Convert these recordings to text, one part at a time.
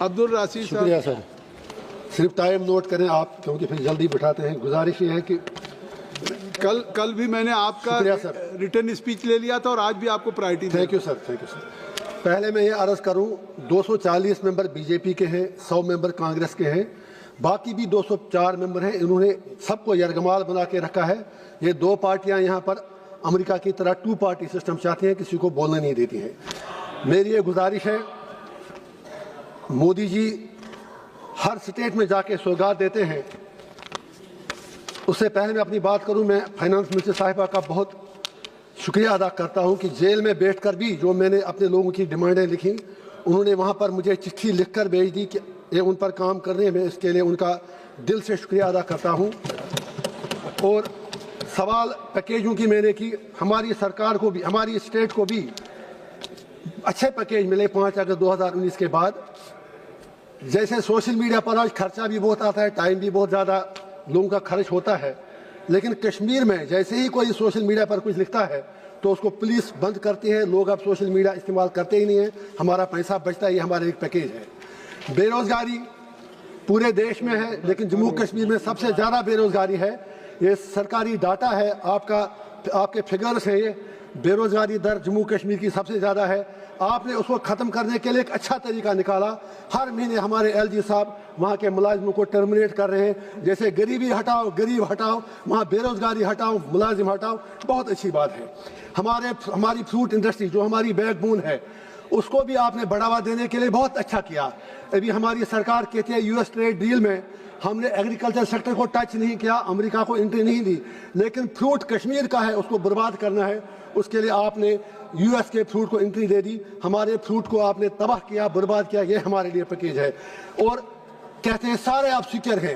عبدالراشد صاحب. شکریہ سر. صرف ٹائم نوٹ کریں آپ, کیونکہ پھر جلدی بٹھاتے ہیں. گزارش یہ ہے کہ کل بھی میں نے آپ کا ریٹن اسپیچ لے لیا تھا اور آج بھی آپ کو priority. Thank you sir, thank you sir. پہلے میں یہ عرض کروں, 240 ممبر بی جے پی کے ہیں, 100 ممبر کانگریس کے ہیں, باقی بھی 204 ممبر ہیں. انہوں نے سب کو یرغمال بنا کے رکھا ہے. یہ دو پارٹیاں یہاں پر امریکہ کی طرح 2 پارٹی سسٹم چاہتی ہیں, کسی کو بولنے نہیں دیتی ہیں. میری یہ گزارش ہے, مودی جی ہر سٹیٹ میں جا کے سوگات دیتے ہیں. اس سے پہلے میں اپنی بات کروں, میں فائنانس منسٹر صاحبہ کا بہت شکریہ ادا کرتا ہوں کہ جیل میں بیٹھ کر بھی جو میں نے اپنے لوگوں کی ڈیمانڈیں لکھیں, انہوں نے وہاں پر مجھے چٹھی لکھ کر بھیج دی کہ یہ ان پر کام کر رہے ہیں. میں اس کے لیے ان کا دل سے شکریہ ادا کرتا ہوں. اور سوال پیکیجوں کی میں نے کی, ہماری سرکار کو بھی, ہماری اسٹیٹ کو بھی اچھے پیکیج ملے 5 اگست 2019 کے بعد. جیسے سوشل میڈیا پر آج خرچہ بھی بہت آتا ہے, ٹائم بھی بہت زیادہ لوگوں کا خرچ ہوتا ہے, لیکن کشمیر میں جیسے ہی کوئی سوشل میڈیا پر کچھ لکھتا ہے تو اس کو پولیس بند کرتی ہے. لوگ اب سوشل میڈیا استعمال کرتے ہی نہیں ہیں, ہمارا پیسہ بچتا ہے. یہ ہمارا ایک پیکیج ہے. بے روزگاری پورے دیش میں ہے, لیکن جموں کشمیر میں سب سے زیادہ بے روزگاری ہے. یہ سرکاری ڈاٹا ہے, آپ کے فگرز ہیں. یہ بے روزگاری در جموں کشمیر کی سب سے زیادہ ہے. آپ نے اس کو ختم کرنے کے لیے ایک اچھا طریقہ نکالا. ہر مہینے ہمارے ایل جی صاحب وہاں کے ملازموں کو ٹرمینیٹ کر رہے ہیں. جیسے غریبی ہٹاؤ, غریب ہٹاؤ, وہاں بے روزگاری ہٹاؤ, ملازم ہٹاؤ. بہت اچھی بات ہے. ہماری فروٹ انڈسٹری جو ہماری بیک بون ہے, اس کو بھی آپ نے بڑھاوا دینے کے لیے بہت اچھا کیا. ابھی ہماری سرکار کہتی ہے یو ایس ٹریڈ ڈیل میں ہم نے ایگریکلچر سیکٹر کو ٹچ نہیں کیا, امریکہ کو انٹری نہیں دی, لیکن فروٹ کشمیر کا ہے, اس کو برباد کرنا ہے. اس کے لیے آپ نے یو ایس کے فروٹ کو انٹری دے دی, ہمارے فروٹ کو آپ نے تباہ کیا, برباد کیا. یہ ہمارے لیے پیکیج ہے. اور کہتے ہیں سارے آپ سیکر ہیں,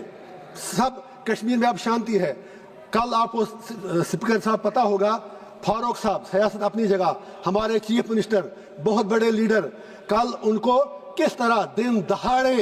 سب کشمیر میں اب شانتی ہے. کل آپ کو اسپیکر صاحب پتہ ہوگا, فاروق صاحب سیاست اپنی جگہ, ہمارے چیف منسٹر, بہت بڑے لیڈر, کل ان کو کس طرح دن دہاڑے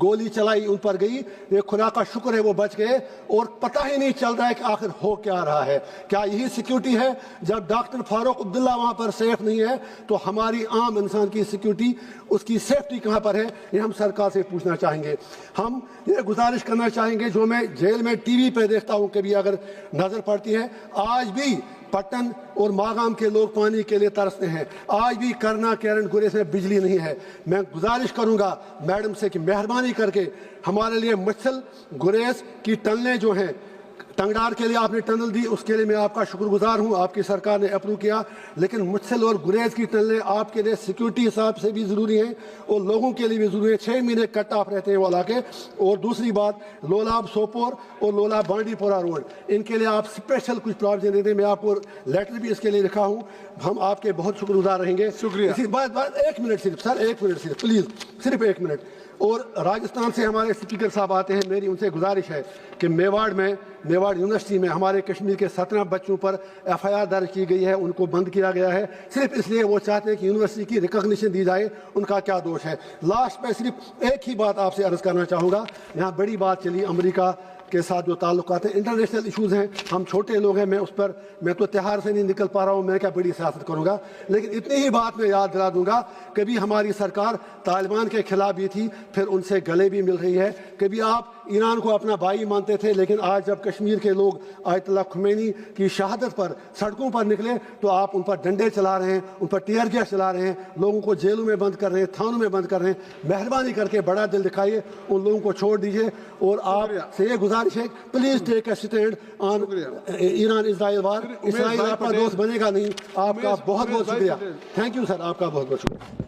گولی چلائی ان پر گئی. یہ خدا کا شکر ہے وہ بچ گئے, اور پتہ ہی نہیں چل رہا ہے کہ آخر ہو کیا رہا ہے. کیا یہی سیکیورٹی ہے؟ جب ڈاکٹر فاروق عبداللہ وہاں پر سیف نہیں ہے تو ہماری عام انسان کی سیکیورٹی, اس کی سیفٹی کہاں پر ہے؟ یہ ہم سرکار سے پوچھنا چاہیں گے. ہم یہ گزارش کرنا چاہیں گے, جو میں جیل میں ٹی وی پہ دیکھتا ہوں کبھی اگر نظر پڑتی ہے, آج بھی پٹن اور ماگام کے لوگ پانی کے لیے ترستے ہیں. آج بھی کرنا کیرن گریز میں بجلی نہیں ہے. میں گزارش کروں گا میڈم سے کہ مہربانی کر کے ہمارے لیے مچھل گریز کی ٹنلیں جو ہیں, ٹنگڈار کے لیے آپ نے ٹنل دی, اس کے لیے میں آپ کا شکر گزار ہوں, آپ کی سرکار نے اپروو کیا. لیکن مچھل اور گریز کی ٹنلیں آپ کے لیے سیکیورٹی حساب سے بھی ضروری ہیں اور لوگوں کے لیے بھی ضروری ہے. 6 مہینے کٹ آف رہتے ہیں وہ علاقے. اور دوسری بات, لولاب سوپور اور لولاب بانڈی پورہ روڈ, ان کے لیے آپ اسپیشل کچھ پروویژن دے دیں. میں آپ کو لیٹر بھی اس کے لیے لکھا ہوں. ہم آپ کے بہت شکر گزار رہیں گے. شکریہ. اسی بات 1 منٹ صرف سر, 1 منٹ صرف پلیز, صرف 1 منٹ. اور راجستھان سے ہمارے اسپیکر صاحب آتے ہیں, میری ان سے گزارش ہے کہ میواڑ یونیورسٹی میں ہمارے کشمیر کے 17 بچوں پر FIR درج کی گئی ہے, ان کو بند کیا گیا ہے صرف اس لیے وہ چاہتے ہیں کہ یونیورسٹی کی ریکگنیشن دی جائے. ان کا کیا دوش ہے؟ لاسٹ میں صرف ایک ہی بات آپ سے عرض کرنا چاہوں گا. یہاں بڑی بات چلی امریکہ کے ساتھ جو تعلقات ہیں, انٹرنیشنل ایشوز ہیں, ہم چھوٹے لوگ ہیں, میں تو تہار سے نہیں نکل پا رہا ہوں, میں کیا بڑی سیاست کروں گا. لیکن اتنی ہی بات میں یاد دلا دوں گا, کبھی ہماری سرکار طالبان کے خلاف بھی تھی, پھر ان سے گلے بھی مل رہی ہے. کبھی آپ ایران کو اپنا بھائی مانتے تھے, لیکن آج جب کشمیر کے لوگ آیت اللہ خمینی کی شہادت پر سڑکوں پر نکلے تو آپ ان پر ڈنڈے چلا رہے ہیں, ان پر ٹیئر گیس چلا رہے ہیں, لوگوں کو جیلوں میں بند کر رہے ہیں, تھانوں میں بند کر رہے ہیں. مہربانی کر کے بڑا دل دکھائیے, ان لوگوں کو چھوڑ دیجیے. اور آپ سے یہ گزارش ہے, please take a stand on Iran Israel war. Israel آپ کا دوست بنے گا نہیں. آپ کا بہت بہت شکریہ. تھینک یو سر, آپ کا بہت بہت شکریہ.